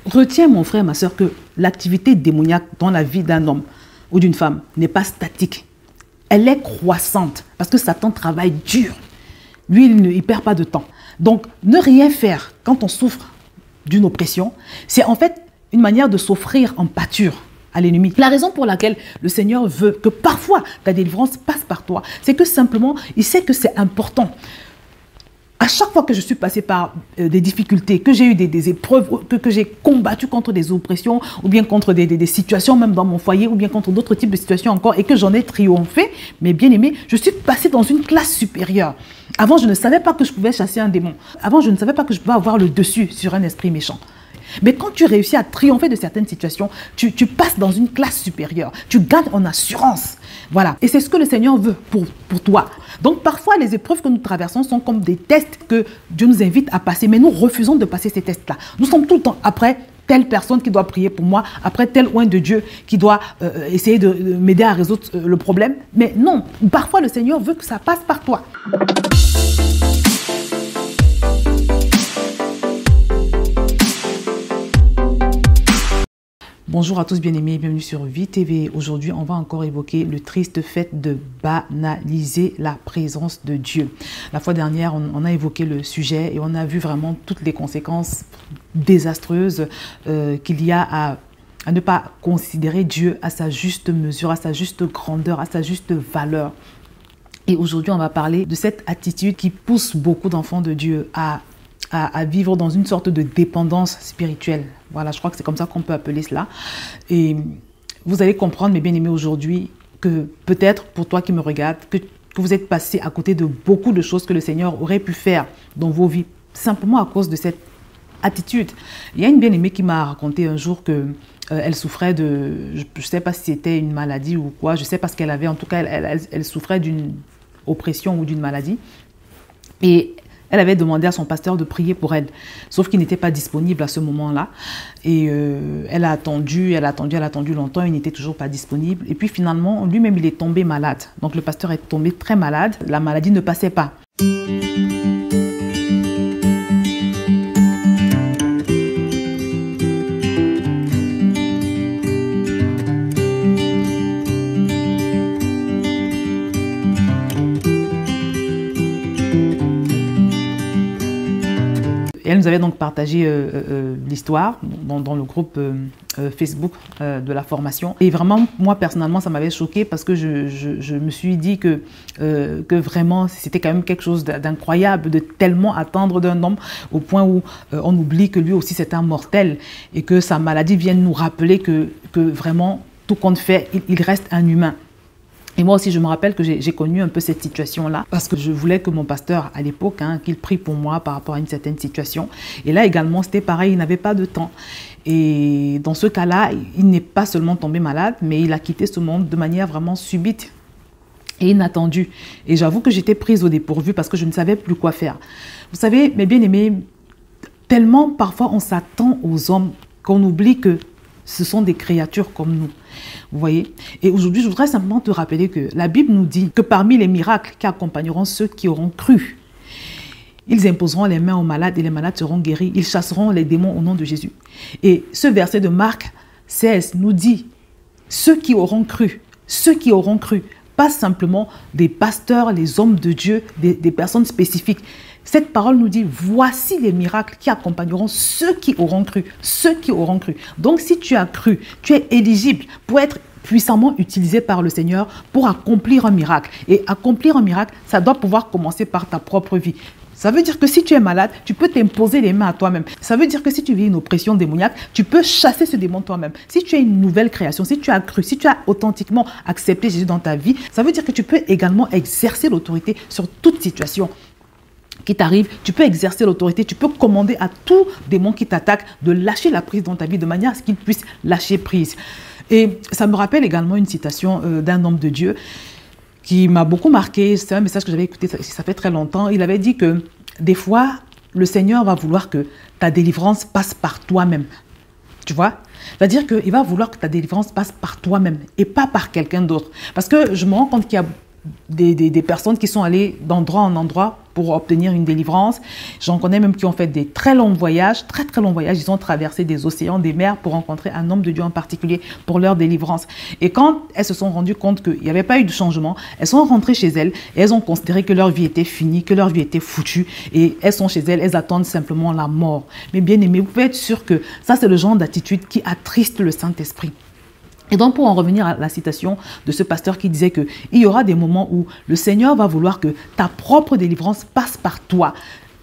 Retiens, mon frère, ma soeur, que l'activité démoniaque dans la vie d'un homme ou d'une femme n'est pas statique. Elle est croissante parce que Satan travaille dur. Lui, il ne perd pas de temps. Donc, ne rien faire quand on souffre d'une oppression, c'est en fait une manière de s'offrir en pâture à l'ennemi. La raison pour laquelle le Seigneur veut que parfois ta délivrance passe par toi, c'est que simplement, il sait que c'est important. À chaque fois que je suis passée par des difficultés, que j'ai eu des épreuves, que j'ai combattu contre des oppressions, ou bien contre des situations même dans mon foyer, ou bien contre d'autres types de situations encore, et que j'en ai triomphé, mais bien aimé, je suis passée dans une classe supérieure. Avant, je ne savais pas que je pouvais chasser un démon. Avant, je ne savais pas que je pouvais avoir le dessus sur un esprit méchant. Mais quand tu réussis à triompher de certaines situations, tu passes dans une classe supérieure. Tu gagnes en assurance. Voilà. Et c'est ce que le Seigneur veut pour toi. Donc parfois, les épreuves que nous traversons sont comme des tests que Dieu nous invite à passer. Mais nous refusons de passer ces tests-là. Nous sommes tout le temps après telle personne qui doit prier pour moi, après tel oint de Dieu qui doit essayer de m'aider à résoudre le problème. Mais non, parfois le Seigneur veut que ça passe par toi. Bonjour à tous bien-aimés, bienvenue sur Vie TV. Aujourd'hui, on va encore évoquer le triste fait de banaliser la présence de Dieu. La fois dernière, on a évoqué le sujet et on a vu vraiment toutes les conséquences désastreuses qu'il y a à ne pas considérer Dieu à sa juste mesure, à sa juste grandeur, à sa juste valeur. Et aujourd'hui, on va parler de cette attitude qui pousse beaucoup d'enfants de Dieu à vivre dans une sorte de dépendance spirituelle. Voilà, je crois que c'est comme ça qu'on peut appeler cela. Et vous allez comprendre, mes bien-aimés, aujourd'hui, que peut-être pour toi qui me regarde, que vous êtes passé à côté de beaucoup de choses que le Seigneur aurait pu faire dans vos vies, simplement à cause de cette attitude. Il y a une bien-aimée qui m'a raconté un jour que elle souffrait de, je ne sais pas si c'était une maladie ou quoi, je ne sais pas ce qu'elle avait, en tout cas, elle souffrait d'une oppression ou d'une maladie. Et elle avait demandé à son pasteur de prier pour elle, sauf qu'il n'était pas disponible à ce moment-là. Et elle a attendu longtemps, il n'était toujours pas disponible. Et puis finalement, lui-même, il est tombé malade. Donc le pasteur est tombé très malade, la maladie ne passait pas. Et elle nous avait donc partagé l'histoire dans le groupe Facebook de la formation. Et vraiment, moi personnellement, ça m'avait choquée parce que je me suis dit que vraiment, c'était quand même quelque chose d'incroyable, de tellement attendre d'un homme au point où on oublie que lui aussi c'est un mortel et que sa maladie vient nous rappeler que vraiment, tout compte fait, il reste un humain. Et moi aussi, je me rappelle que j'ai connu un peu cette situation-là parce que je voulais que mon pasteur, à l'époque, qu'il prie pour moi par rapport à une certaine situation. Et là également, c'était pareil, il n'avait pas de temps. Et dans ce cas-là, il n'est pas seulement tombé malade, mais il a quitté ce monde de manière vraiment subite et inattendue. Et j'avoue que j'étais prise au dépourvu parce que je ne savais plus quoi faire. Vous savez, mes bien-aimés, tellement parfois on s'attend aux hommes qu'on oublie que ce sont des créatures comme nous. Vous voyez? Et aujourd'hui, je voudrais simplement te rappeler que la Bible nous dit que parmi les miracles qui accompagneront ceux qui auront cru, ils imposeront les mains aux malades et les malades seront guéris. Ils chasseront les démons au nom de Jésus. Et ce verset de Marc 16 nous dit ceux qui auront cru, pas simplement des pasteurs, les hommes de Dieu, des personnes spécifiques. Cette parole nous dit, voici les miracles qui accompagneront ceux qui auront cru. Ceux qui auront cru. Donc, si tu as cru, tu es éligible pour être puissamment utilisé par le Seigneur pour accomplir un miracle. Et accomplir un miracle, ça doit pouvoir commencer par ta propre vie. Ça veut dire que si tu es malade, tu peux t'imposer les mains à toi-même. Ça veut dire que si tu vis une oppression démoniaque, tu peux chasser ce démon toi-même. Si tu es une nouvelle création, si tu as cru, si tu as authentiquement accepté Jésus dans ta vie, ça veut dire que tu peux également exercer l'autorité sur toute situation qui t'arrive, tu peux exercer l'autorité, tu peux commander à tout démon qui t'attaque de lâcher la prise dans ta vie de manière à ce qu'il puisse lâcher prise. Et ça me rappelle également une citation d'un homme de Dieu qui m'a beaucoup marqué. C'est un message que j'avais écouté, ça fait très longtemps. Il avait dit que des fois, le Seigneur va vouloir que ta délivrance passe par toi-même. Tu vois? C'est-à-dire qu'il va vouloir que ta délivrance passe par toi-même et pas par quelqu'un d'autre. Parce que je me rends compte qu'il y a des personnes qui sont allées d'endroit en endroit pour obtenir une délivrance. J'en connais même qui ont fait des très longs voyages, très longs voyages. Ils ont traversé des océans, des mers pour rencontrer un homme de Dieu en particulier pour leur délivrance. Et quand elles se sont rendues compte qu'il n'y avait pas eu de changement, elles sont rentrées chez elles et elles ont considéré que leur vie était finie, que leur vie était foutue. Et elles sont chez elles, elles attendent simplement la mort. Mais bien aimés, vous pouvez être sûr que ça, c'est le genre d'attitude qui attriste le Saint-Esprit. Et donc, pour en revenir à la citation de ce pasteur qui disait qu'il y aura des moments où le Seigneur va vouloir que ta propre délivrance passe par toi.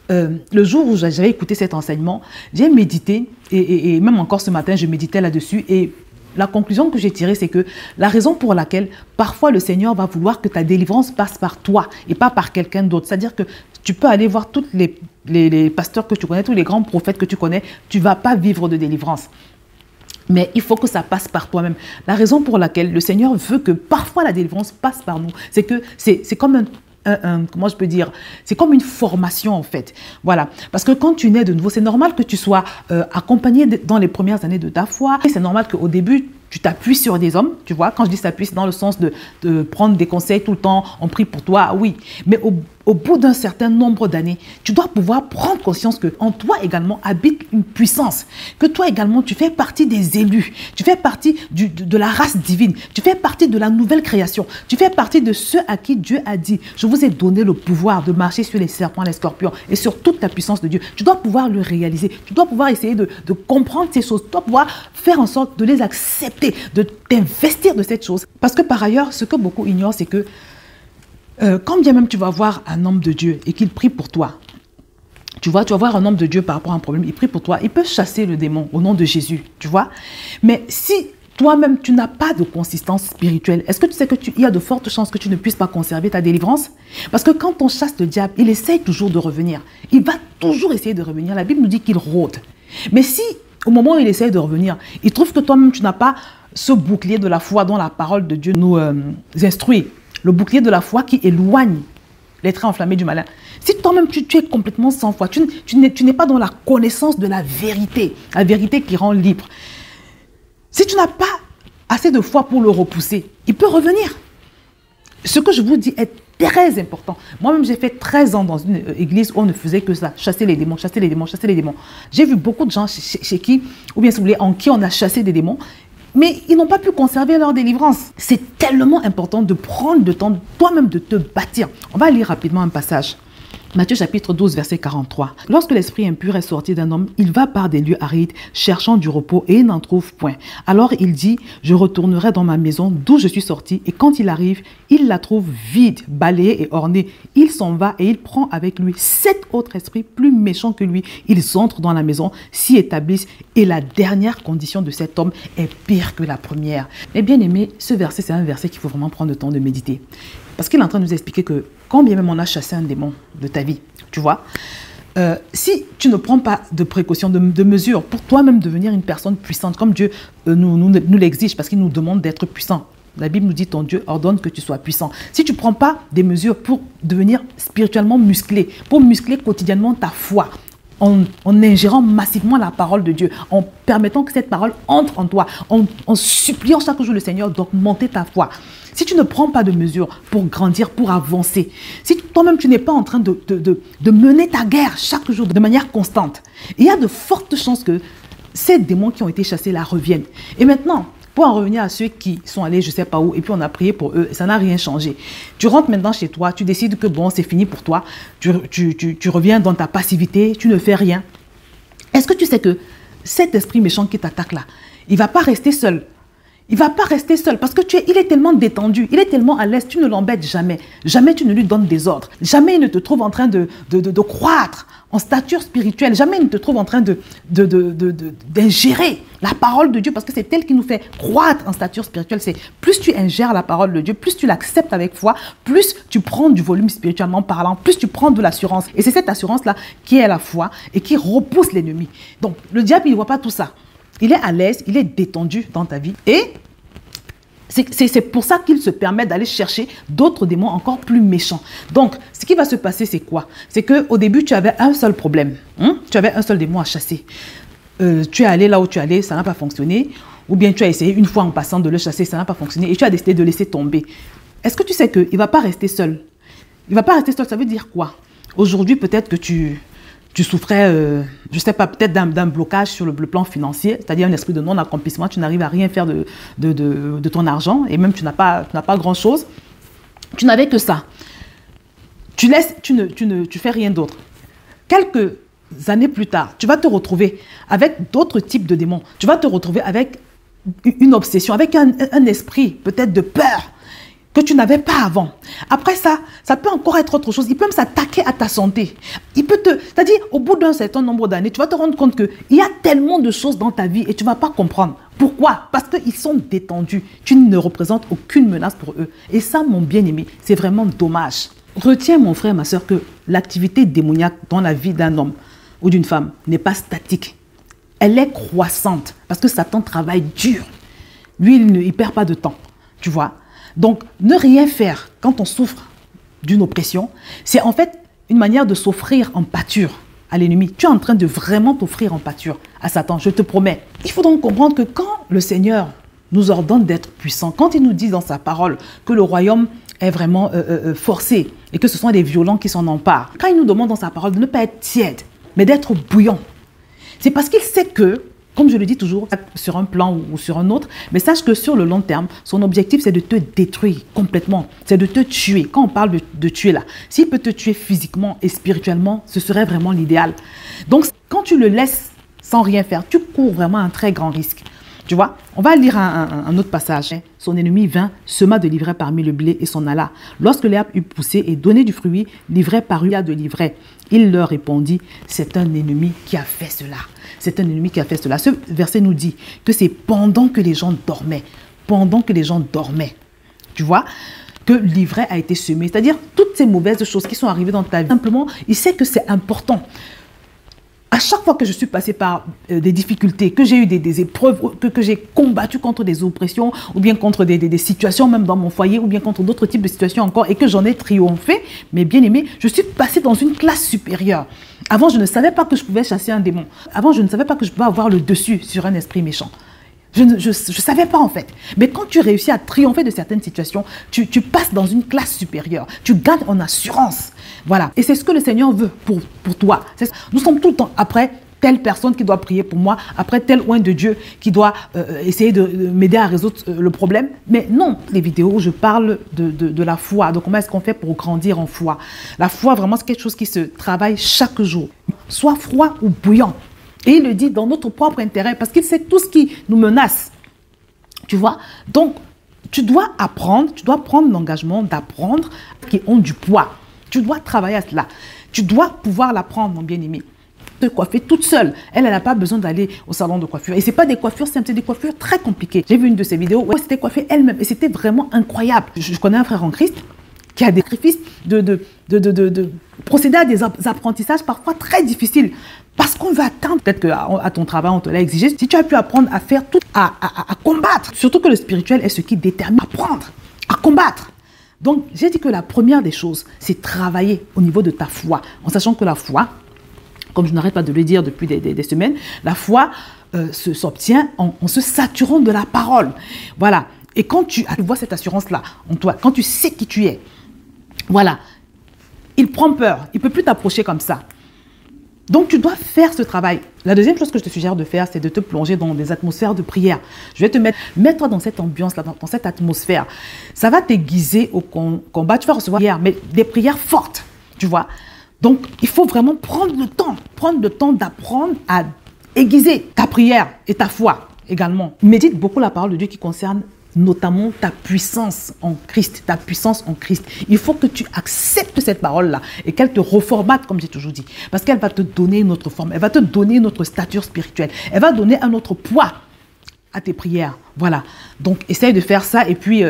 Le jour où j'avais écouté cet enseignement, j'ai médité, et même encore ce matin, je méditais là-dessus, et la conclusion que j'ai tirée, c'est que la raison pour laquelle parfois le Seigneur va vouloir que ta délivrance passe par toi et pas par quelqu'un d'autre. C'est-à-dire que tu peux aller voir tous les pasteurs que tu connais, tous les grands prophètes que tu connais, tu ne vas pas vivre de délivrance. Mais il faut que ça passe par toi-même. La raison pour laquelle le Seigneur veut que parfois la délivrance passe par nous, c'est que c'est comme comment je peux dire, c'est comme une formation en fait. Voilà. Parce que quand tu nais de nouveau, c'est normal que tu sois accompagné dans les premières années de ta foi. Et c'est normal qu'au début, tu t'appuies sur des hommes, tu vois. Quand je dis s'appuie, c'est dans le sens de prendre des conseils tout le temps, on prie pour toi, oui. Mais au bout d'un certain nombre d'années, tu dois pouvoir prendre conscience qu'en toi également habite une puissance, que toi également tu fais partie des élus, tu fais partie de la race divine, tu fais partie de la nouvelle création, tu fais partie de ceux à qui Dieu a dit, je vous ai donné le pouvoir de marcher sur les serpents, les scorpions et sur toute la puissance de Dieu. Tu dois pouvoir le réaliser, tu dois pouvoir essayer de comprendre ces choses, tu dois pouvoir faire en sorte de les accepter, de t'investir de cette chose. Parce que par ailleurs, ce que beaucoup ignorent, c'est que quand bien même tu vas voir un homme de Dieu et qu'il prie pour toi, tu vas voir un homme de Dieu par rapport à un problème, il prie pour toi, il peut chasser le démon au nom de Jésus, tu vois. Mais si toi-même, tu n'as pas de consistance spirituelle, est-ce que tu sais qu'il y a de fortes chances que tu ne puisses pas conserver ta délivrance? Parce que quand on chasse le diable, il essaye toujours de revenir. Il va toujours essayer de revenir. La Bible nous dit qu'il rôde. Mais si, au moment où il essaye de revenir, il trouve que toi-même, tu n'as pas ce bouclier de la foi dont la parole de Dieu nous instruit, le bouclier de la foi qui éloigne les traits enflammés du malin. Si toi-même tu es complètement sans foi, tu n'es pas dans la connaissance de la vérité qui rend libre. Si tu n'as pas assez de foi pour le repousser, il peut revenir. Ce que je vous dis est très important. Moi-même, j'ai fait 13 ans dans une église où on ne faisait que ça, chasser les démons, chasser les démons, chasser les démons. J'ai vu beaucoup de gens chez qui, ou bien si vous voulez, en qui on a chassé des démons, mais ils n'ont pas pu conserver leur délivrance. C'est tellement important de prendre le temps toi-même de te bâtir. On va lire rapidement un passage. Matthieu chapitre 12, verset 43. Lorsque l'esprit impur est sorti d'un homme, il va par des lieux arides, cherchant du repos, et il n'en trouve point. Alors il dit, je retournerai dans ma maison d'où je suis sorti, et quand il arrive, il la trouve vide, balayée et ornée. Il s'en va et il prend avec lui 7 autres esprits plus méchants que lui. Ils entrent dans la maison, s'y établissent, et la dernière condition de cet homme est pire que la première. Mais bien aimé, ce verset, c'est un verset qu'il faut vraiment prendre le temps de méditer. Parce qu'il est en train de nous expliquer que quand bien même on a chassé un démon de ta vie, tu vois, si tu ne prends pas de précautions, de mesures pour toi-même devenir une personne puissante, comme Dieu nous l'exige, parce qu'il nous demande d'être puissant. La Bible nous dit, ton Dieu ordonne que tu sois puissant. Si tu ne prends pas des mesures pour devenir spirituellement musclé, pour muscler quotidiennement ta foi, en ingérant massivement la parole de Dieu, en permettant que cette parole entre en toi, en suppliant chaque jour le Seigneur d'augmenter ta foi. Si tu ne prends pas de mesures pour grandir, pour avancer, si toi-même tu n'es pas en train de mener ta guerre chaque jour de manière constante, il y a de fortes chances que ces démons qui ont été chassés là reviennent. Et maintenant, pour en revenir à ceux qui sont allés je ne sais pas où et puis on a prié pour eux, ça n'a rien changé. Tu rentres maintenant chez toi, tu décides que bon, c'est fini pour toi, tu reviens dans ta passivité, tu ne fais rien. Est-ce que tu sais que cet esprit méchant qui t'attaque là, il ne va pas rester seul? Il ne va pas rester seul parce que il est tellement détendu, il est tellement à l'aise, tu ne l'embêtes jamais. Jamais tu ne lui donnes des ordres. Jamais il ne te trouve en train de croître en stature spirituelle. Jamais il ne te trouve en train d'ingérer la parole de Dieu parce que c'est elle qui nous fait croître en stature spirituelle. C'est plus tu ingères la parole de Dieu, plus tu l'acceptes avec foi, plus tu prends du volume spirituellement parlant, plus tu prends de l'assurance. Et c'est cette assurance-là qui est la foi et qui repousse l'ennemi. Donc le diable, il ne voit pas tout ça. Il est à l'aise, il est détendu dans ta vie et c'est pour ça qu'il se permet d'aller chercher d'autres démons encore plus méchants. Donc, ce qui va se passer, c'est quoi? C'est qu'au début, tu avais un seul problème. Tu avais un seul démon à chasser. Tu es allé là où tu es allé, ça n'a pas fonctionné. Ou bien tu as essayé une fois en passant de le chasser, ça n'a pas fonctionné et tu as décidé de laisser tomber. Est-ce que tu sais qu'il ne va pas rester seul? Il ne va pas rester seul, ça veut dire quoi? Aujourd'hui, peut-être que tu souffrais, je ne sais pas, peut-être d'un blocage sur le plan financier, c'est-à-dire un esprit de non-accomplissement, tu n'arrives à rien faire de ton argent, et même tu n'as pas grand-chose. Tu n'avais que ça. Tu fais rien d'autre. Quelques années plus tard, tu vas te retrouver avec d'autres types de démons. Tu vas te retrouver avec une obsession, avec un esprit peut-être de peur que tu n'avais pas avant. Après ça, ça peut encore être autre chose. Il peut même s'attaquer à ta santé. C'est-à-dire, au bout d'un certain nombre d'années, tu vas te rendre compte qu'il y a tellement de choses dans ta vie et tu ne vas pas comprendre. Pourquoi? Parce qu'ils sont détendus. Tu ne représentes aucune menace pour eux. Et ça, mon bien-aimé, c'est vraiment dommage. Retiens, mon frère, ma soeur, que l'activité démoniaque dans la vie d'un homme ou d'une femme n'est pas statique. Elle est croissante parce que Satan travaille dur. Lui, il ne perd pas de temps. Tu vois? Donc, ne rien faire quand on souffre d'une oppression, c'est en fait une manière de s'offrir en pâture à l'ennemi. Tu es en train de vraiment t'offrir en pâture à Satan, je te promets. Il faut donc comprendre que quand le Seigneur nous ordonne d'être puissants, quand il nous dit dans sa parole que le royaume est vraiment forcé et que ce sont des violents qui s'en emparent, quand il nous demande dans sa parole de ne pas être tiède, mais d'être bouillant, c'est parce qu'il sait que, comme je le dis toujours, sur un plan ou sur un autre, mais sache que sur le long terme, son objectif, c'est de te détruire complètement. C'est de te tuer. Quand on parle de tuer là, s'il peut te tuer physiquement et spirituellement, ce serait vraiment l'idéal. Donc, quand tu le laisses sans rien faire, tu cours vraiment un très grand risque. Tu vois, on va lire un autre passage. Son ennemi vint, sema de l'ivraie parmi le blé et s'en alla. Lorsque l'herbe eut poussé et donné du fruit, l'ivraie parut à de l'ivraie. Il leur répondit, c'est un ennemi qui a fait cela. C'est un ennemi qui a fait cela. Ce verset nous dit que c'est pendant que les gens dormaient. Pendant que les gens dormaient. Tu vois, que l'ivraie a été semée. C'est-à-dire, toutes ces mauvaises choses qui sont arrivées dans ta vie, simplement, il sait que c'est important. À chaque fois que je suis passée par des difficultés, que j'ai eu des épreuves, que j'ai combattu contre des oppressions, ou bien contre des situations, même dans mon foyer, ou bien contre d'autres types de situations encore, et que j'en ai triomphé, mais bien aimé, je suis passée dans une classe supérieure. Avant, je ne savais pas que je pouvais chasser un démon. Avant, je ne savais pas que je pouvais avoir le dessus sur un esprit méchant. Je ne savais pas en fait. Mais quand tu réussis à triompher de certaines situations, tu passes dans une classe supérieure. Tu gagnes en assurance. Voilà. Et c'est ce que le Seigneur veut pour toi. Nous sommes tout le temps après telle personne qui doit prier pour moi, après tel oint de Dieu qui doit essayer de m'aider à résoudre le problème. Mais non, les vidéos où je parle de la foi, de comment est-ce qu'on fait pour grandir en foi. La foi, vraiment, c'est quelque chose qui se travaille chaque jour. Soit froid ou bouillant. Et il le dit dans notre propre intérêt, parce qu'il sait tout ce qui nous menace. Tu vois? Donc, tu dois apprendre, tu dois prendre l'engagement d'apprendre qui ont du poids. Tu dois travailler à cela. Tu dois pouvoir l'apprendre, mon bien-aimé. Te coiffer toute seule. Elle n'a pas besoin d'aller au salon de coiffure. Et ce n'est pas des coiffures simples, c'est des coiffures très compliquées. J'ai vu une de ces vidéos où elle s'était coiffée elle-même. Et c'était vraiment incroyable. Je connais un frère en Christ qui a des sacrifices de procéder à des apprentissages parfois très difficiles. Parce qu'on va attendre, peut-être qu'à ton travail, on te l'a exigé. Si tu as pu apprendre à faire tout, à combattre, surtout que le spirituel est ce qui détermine à apprendre, à combattre. Donc, j'ai dit que la première des choses, c'est travailler au niveau de ta foi. En sachant que la foi, comme je n'arrête pas de le dire depuis des semaines, la foi s'obtient en se saturant de la parole. Voilà. Et quand tu vois cette assurance-là en toi, quand tu sais qui tu es, voilà, il prend peur. Il ne peut plus t'approcher comme ça. Donc, tu dois faire ce travail. La deuxième chose que je te suggère de faire, c'est de te plonger dans des atmosphères de prière. Je vais te mets-toi dans cette ambiance-là, dans cette atmosphère. Ça va t'aiguiser au combat. Tu vas recevoir des prières, mais des prières fortes, tu vois. Donc, il faut vraiment prendre le temps d'apprendre à aiguiser ta prière et ta foi également. Médite beaucoup la parole de Dieu qui concerne notamment ta puissance en Christ, ta puissance en Christ. Il faut que tu acceptes cette parole-là et qu'elle te reformate, comme j'ai toujours dit, parce qu'elle va te donner une autre forme, elle va te donner une autre stature spirituelle, elle va donner un autre poids à tes prières. Voilà. Donc, essaye de faire ça et puis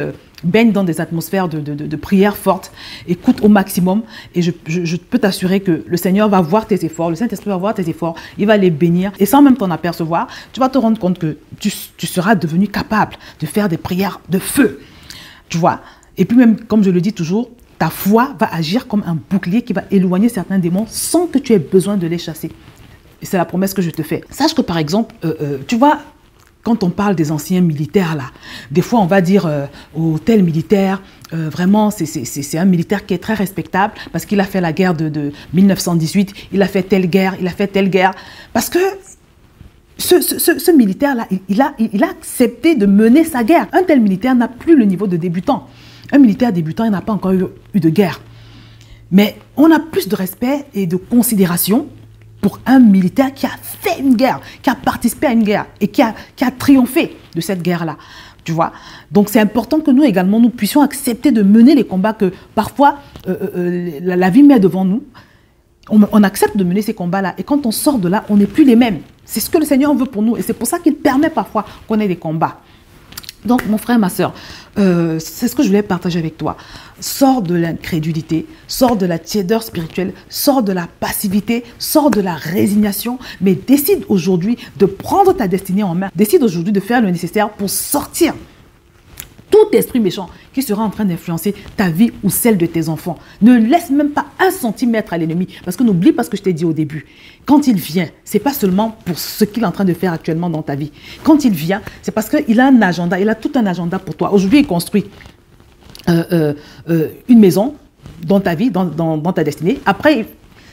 baigne dans des atmosphères de prières fortes. Écoute au maximum et je peux t'assurer que le Seigneur va voir tes efforts, le Saint-Esprit va voir tes efforts, il va les bénir et sans même t'en apercevoir, tu vas te rendre compte que tu seras devenu capable de faire des prières de feu. Tu vois? Et puis même, comme je le dis toujours, ta foi va agir comme un bouclier qui va éloigner certains démons sans que tu aies besoin de les chasser. Et c'est la promesse que je te fais. Sache que par exemple, tu vois, quand on parle des anciens militaires, là, des fois on va dire au tel militaire, vraiment c'est un militaire qui est très respectable parce qu'il a fait la guerre de 1918, il a fait telle guerre, parce que ce militaire-là, il a accepté de mener sa guerre. Un tel militaire n'a plus le niveau de débutant. Un militaire débutant, il n'a pas encore eu de guerre. Mais on a plus de respect et de considération pour un militaire qui a fait une guerre, qui a participé à une guerre et qui a triomphé de cette guerre-là. Tu vois? Donc c'est important que nous également, nous puissions accepter de mener les combats que parfois la vie met devant nous. On accepte de mener ces combats-là et quand on sort de là, on n'est plus les mêmes. C'est ce que le Seigneur veut pour nous et c'est pour ça qu'il permet parfois qu'on ait des combats. Donc mon frère, ma soeur, c'est ce que je voulais partager avec toi. Sors de l'incrédulité, sors de la tiédeur spirituelle, sors de la passivité, sors de la résignation, mais décide aujourd'hui de prendre ta destinée en main. Décide aujourd'hui de faire le nécessaire pour sortir tout esprit méchant qui sera en train d'influencer ta vie ou celle de tes enfants. Ne laisse même pas un centimètre à l'ennemi. Parce que n'oublie pas ce que je t'ai dit au début. Quand il vient, ce n'est pas seulement pour ce qu'il est en train de faire actuellement dans ta vie. Quand il vient, c'est parce qu'il a un agenda. Il a tout un agenda pour toi. Aujourd'hui, il construit une maison dans ta vie, dans ta destinée. Après,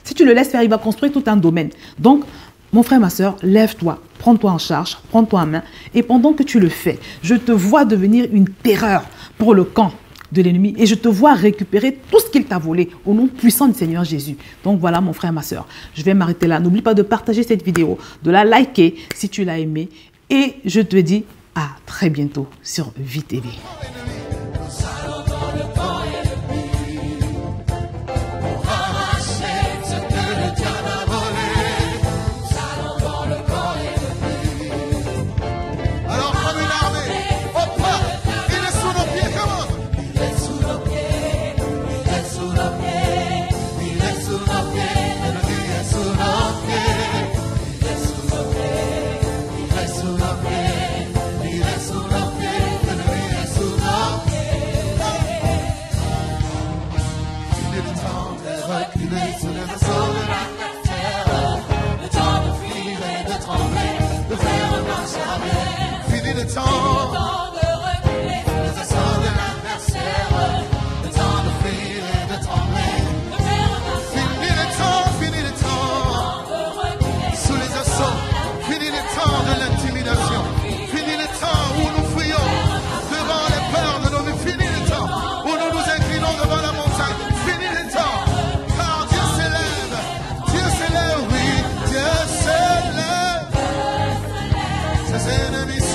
si tu le laisses faire, il va construire tout un domaine. Donc, mon frère, ma soeur, lève-toi, prends-toi en charge, prends-toi en main. Et pendant que tu le fais, je te vois devenir une terreur pour le camp de l'ennemi. Et je te vois récupérer tout ce qu'il t'a volé au nom puissant du Seigneur Jésus. Donc voilà, mon frère, ma soeur, je vais m'arrêter là. N'oublie pas de partager cette vidéo, de la liker si tu l'as aimée. Et je te dis à très bientôt sur Vie TV. Enemies